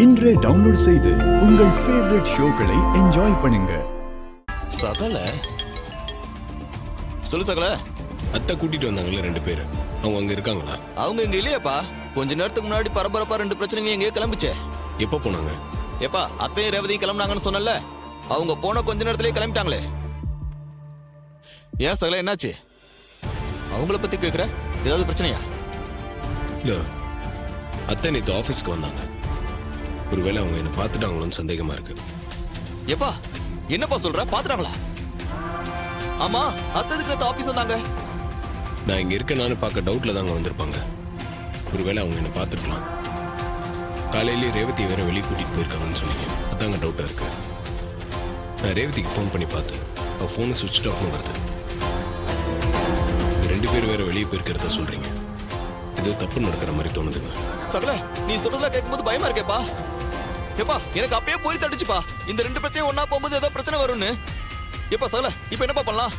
இன்றே டவுன்லோட் செய்து உங்கள் ஃபேவரட் ஷோக்களை என்ஜாய் பண்ணுங்க. சகல சொல்லு சகல. அத்தை கூட்டிட்டு வந்தாங்கல்ல 2 பேர், அவங்க அங்க இருக்காங்களா? அவங்க இங்க இல்லையாப்பா. கொஞ்ச நேரத்துக்கு முன்னாடி பரபரப்பா 2 பிரச்சனைங்க எங்கேயோ கிளம்பிச்சே. எப்போ போனாங்க? ஏப்பா அத்தையும் ரேவதியும் கிளம்புனாங்கன்னு சொன்னல, அவங்க போன கொஞ்ச நேரத்திலேயே கிளம்பிட்டாங்களே. ஏன் சகல என்னாச்சு? அவங்கள பத்தி கேக்குற? ஏதாவது பிரச்சனையா? இல்ல, அத்தை நேற்று ஆஃபீஸ்க்கு வந்தாங்க. ஒருவேளை அவங்க என்ன பார்த்துட்டாங்களோன்னு சந்தேகமா இருக்கு. ஏப்பா என்னப்பா சொல்ற? பாத்துட்டாங்களா? ஆமா, அத்ததுக்கு நேத்து ஆபீஸ் வந்தாங்க. நான் இங்க இருக்கேன்னு பார்க்க டவுட்ல தாங்க வந்திருப்பாங்க. ஒருவேளை அவங்க என்ன பார்த்துருக்கலாம். காலையிலேயே ரேவதியை வேற வெளியே கூட்டிட்டு போயிருக்காங்கன்னு சொன்னீங்க, அதாங்க டவுட்டா இருக்கு. நான் ரேவதிக்கு ஃபோன் பண்ணி பார்த்தேன், அவள் ஃபோனு சுவிட்ச் ஆஃப்னு வருது. 2 பேர் வேற வெளியே போயிருக்கிறத சொல்றீங்க, ஏதோ தப்பு நடக்கிற மாதிரி தோணுதுங்க. சகல நீ சொல்றதெல்லாம் கேட்கும்போது பயமா இருக்கேப்பா. ஏப்பா எனக்கு அப்பயே போய் தடிச்சுப்பா, இந்த 2 பிரச்சனையும் ஒன்னா போகும்போது ஏதோ பிரச்சனை வரும்னு. எப்பா சகல இப்ப என்னப்பா பண்ணலாம்?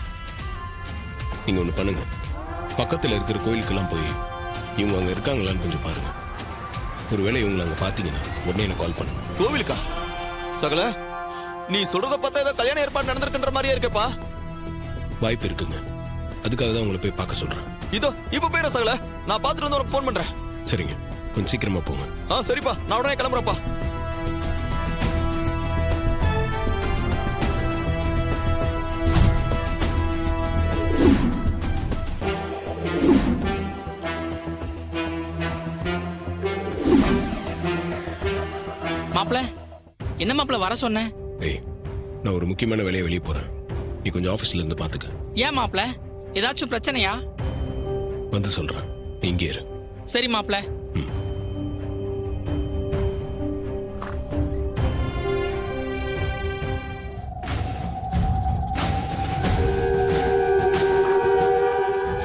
நீங்க ஒண்ணு பண்ணுங்க, பக்கத்துல இருக்கிற கோயிலுக்கெல்லாம் போய் இவங்க அங்க இருக்காங்களான்னு கொஞ்சம் பாருங்க. ஒருவேளை இவங்களை அங்க பாத்தீங்கன்னா உடனே எனக்கு கால் பண்ணுங்க. கோவிலுக்கா? சகல நீ சொல்றத பார்த்தா ஏதோ கல்யாண ஏற்பாடு நடந்திருக்கின்ற மாதிரியே இருக்கேப்பா. வாய்ப்பு இருக்குங்க, அதுக்காக தான் உங்களை போய் பார்க்க சொல்றேன். இதோ இப்ப போயிட சகல, நான் பார்த்துட்டு வந்து உனக்கு ஃபோன் பண்றேன். சரிங்க, கொஞ்சம் சீக்கிரமா போங்க. சரிப்பா, நான் உடனே கிளம்புறேன்ப்பா. மாப்பிள, என்ன மாப்பிள வர சொன்ன? டேய், நான் ஒரு முக்கியமான வேலையை வெளியே போறேன், நீ கொஞ்சம் ஆபீஸ்ல இருந்து பாத்துக்க. ஏன் மாப்பிள, ஏதாச்சும் பிரச்சனையா? வந்து சொல்றேன், நீ இங்கே இரு. சரி மாப்பிள.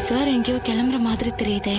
சார் எங்கேயோ கிளம்புற மாதிரி தெரியுதே.